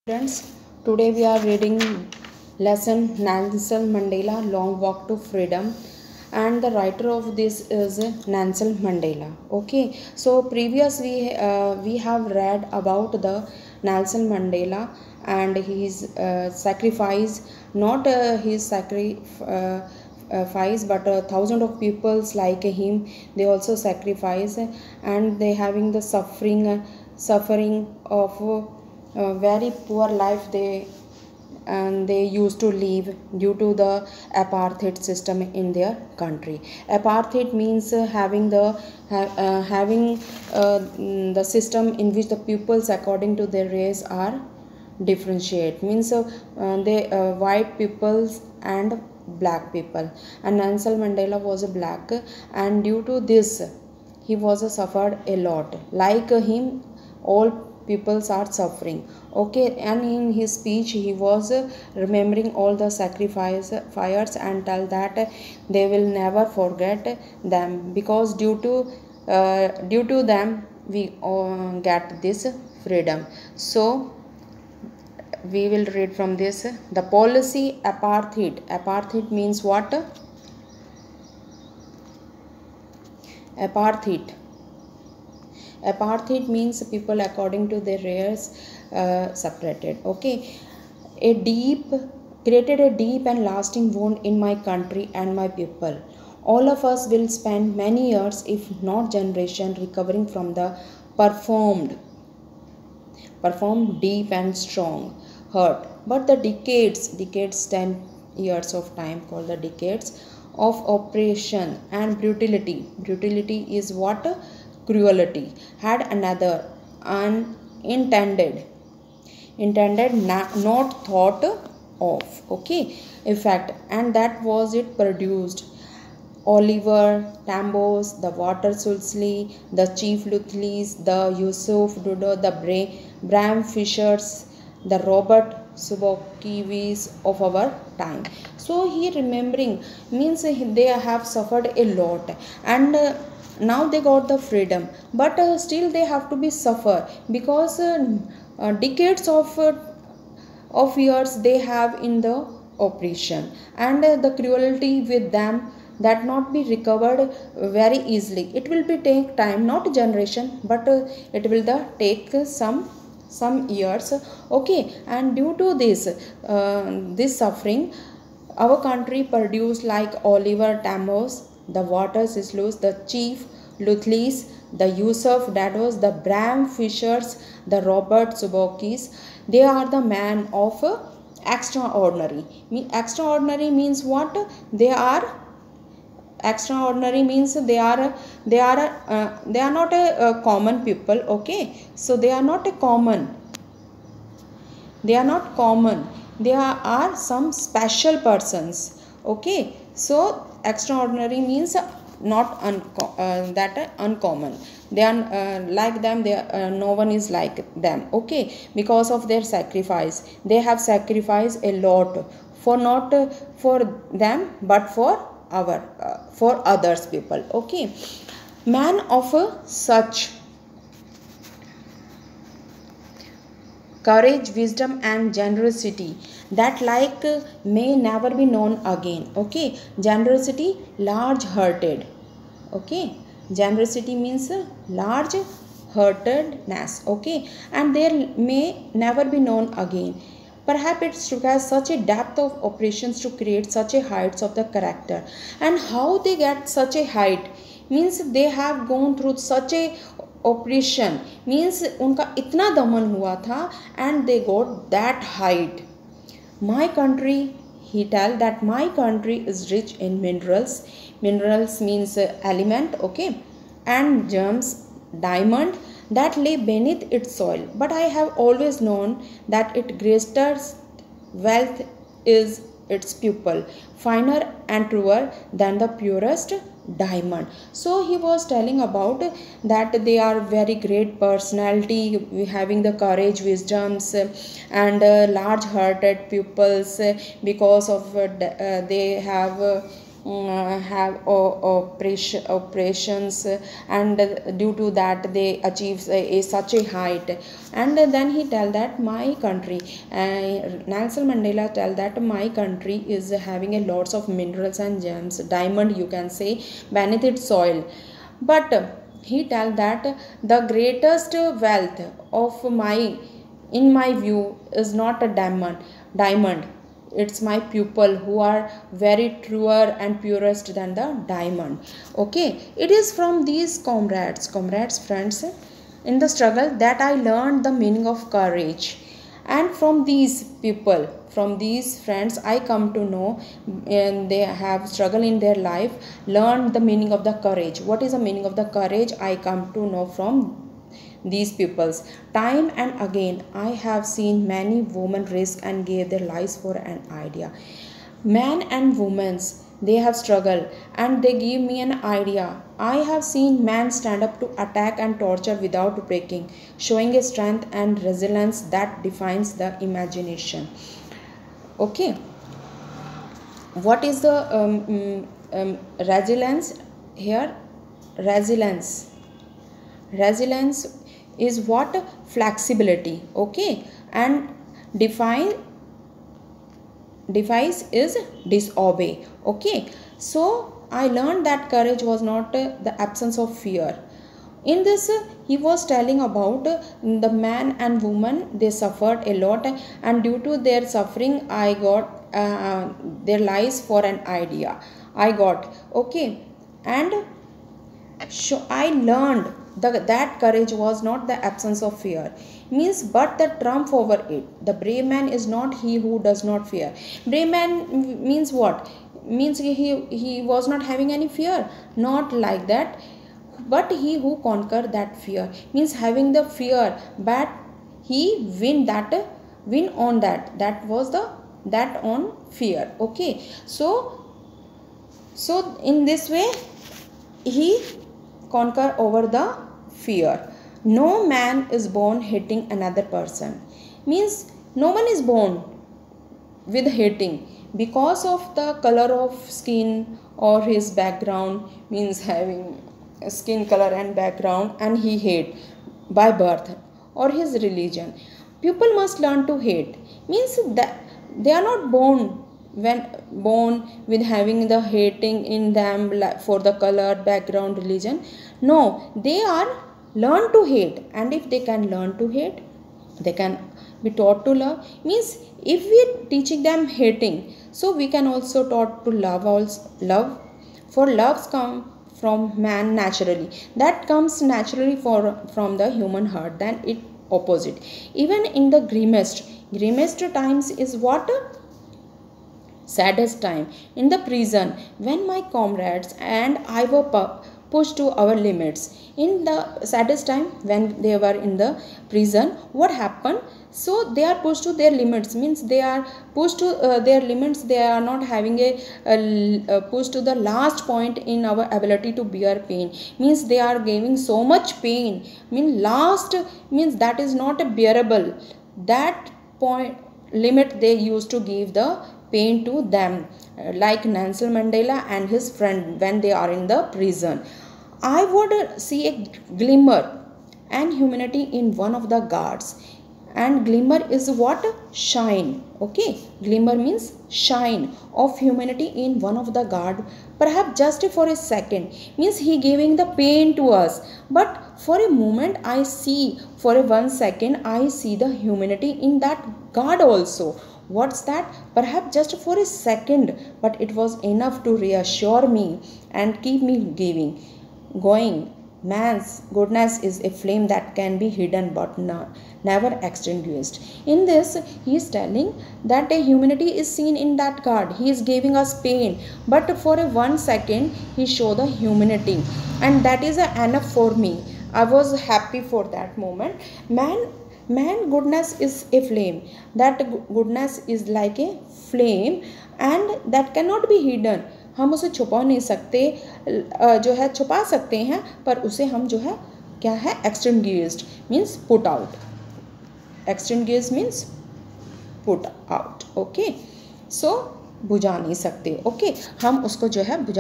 Friends, today we are reading lesson Nelson Mandela Long Walk to Freedom, and the writer of this is Nelson Mandela. Okay, so previously we have read about the Nelson Mandela and his sacrifice, not his sacrifice, but thousands of peoples like him, they also sacrifice, and they having the suffering of very poor life they used to live due to the apartheid system in their country. Apartheid means having the system in which the pupils according to their race are differentiate, means they white peoples and black people, and Nelson Mandela was a black, and due to this he was suffered a lot like him. All peoples are suffering. Okay, and in his speech he was remembering all the sacrifice fires and tell that they will never forget them, because due to them we get this freedom. So we will read from this. The policy apartheid means what? Apartheid means people according to their race separated. Okay, created a deep and lasting wound in my country and my people. All of us will spend many years, if not generation, recovering from the performed deep and strong hurt. But the decades 10 years of time called the decades of oppression and brutality is what? Cruelty had another unintended not thought of, okay, effect, and that was it produced Oliver Tambos, the Walter Sulsley, the Chief Luthleys, the Yusuf Dudo, the Bram Fishers, the Robert Subokiwis of our time. So he remembering means they have suffered a lot, and now they got the freedom, but still they have to be suffer, because decades of years they have in the oppression, and the cruelty with them that not be recovered very easily. It will be take time, not generation, but it will take some years. Okay, and due to this suffering, our country produced like Oliver Tambos, the Walter Sislus, the Chief Luthleys, the Yusuf Dados, the Bram Fishers, the Robert Subokis. They are the man of extraordinary. Extraordinary means what? They are extraordinary means they are not a common people. Okay, so they are not common, they are some special persons. Okay, so extraordinary means not uncommon. They are like them, no one is like them. Okay, because of their sacrifice, they have sacrificed a lot for not for them but for for others people. Okay, man of such courage, wisdom and generosity that like may never be known again. Okay, generosity, large hearted. Okay, generosity means large heartedness. Okay, and there may never be known again. Perhaps it requires such a depth of operations to create such a heights of the character. And how they get such a height means they have gone through such a operation, means उनका इतना दमन हुआ था, and they got that height. My country, he tell that my country is rich in minerals. Minerals means element. Okay, and gems, diamond that lay beneath its soil. But I have always known that its greatest wealth is its pupil, finer and truer than the purest diamond. So he was telling about that they are very great personality, having the courage, wisdoms, and large hearted pupils, because of they have have operations, and due to that they achieve such a height. And then he tell that my country, Nelson Mandela tell that my country is having a lots of minerals and gems, diamond you can say, beneath its soil. But he tell that the greatest wealth of my, in my view, is not a diamond, it's my people who are very truer and purest than the diamond. Okay, it is from these comrades, friends, in the struggle that I learned the meaning of courage. And from these people, from these friends, I come to know, and they have struggle in their life, learned the meaning of the courage. What is the meaning of the courage? I come to know from these peoples. Time and again I have seen many women risk and gave their lives for an idea. Men and women, they have struggled and they give me an idea. I have seen men stand up to attack and torture without breaking, showing a strength and resilience that defines the imagination. Okay, what is the resilience here? Resilience is what? Flexibility. Okay, and define device is disobey. Okay, so I learned that courage was not the absence of fear. In this he was telling about the man and woman, they suffered a lot, and due to their suffering I got their lives for an idea I got. Okay, and so I learned that courage was not the absence of fear, means but the trump over it. The brave man is not he who does not fear. Brave man means what? Means he was not having any fear, not like that, but he who conquer that fear, means having the fear, but he win on that was the that on fear. Okay, so in this way he conquer over the fear. No man is born hating another person, means no one is born with hating because of the color of skin or his background, means having skin color and background, and he hate by birth, or his religion. People must learn to hate, means that they are not born with having the hating in them for the color, background, religion. No, they are learn to hate, and if they can learn to hate, they can be taught to love. Means if we teaching them hating, so we can also taught to love also. Love, for loves come from man naturally, that comes naturally from the human heart, then it opposite. Even in the grimmest times is what? Saddest time in the prison, when my comrades and I were pushed to our limits. In the saddest time when they were in the prison, what happened? So they are pushed to their limits, means they are pushed to their limits. They are not having a push to the last point in our ability to bear pain, means they are giving so much pain, means last, means that is not a bearable, that point limit they used to give the pain to them, like Nelson Mandela and his friend when they are in the prison. I would see a glimmer and humanity in one of the guards, and glimmer is what? Shine. Okay, glimmer means shine of humanity in one of the guard, perhaps just for a second, means he giving the pain to us, but for a moment I see, for a 1 second I see the humanity in that guard also. What's that? Perhaps just for a second, but it was enough to reassure me and keep me going. Man's goodness is a flame that can be hidden but never extinguished. In this, he is telling that a humanity is seen in that card. He is giving us pain, but for a 1 second, he show the humanity, and that is enough for me. I was happy for that moment. Man goodness is a flame. That goodness is like a flame, and that cannot be hidden. हम उसे छुपा नहीं सकते, जो है छुपा सकते हैं, पर उसे हम जो है क्या है? Extinguished means put out. Extinguished means put out. Okay, so बुझा नहीं सकते। ओके, हम उसको जो है बुझा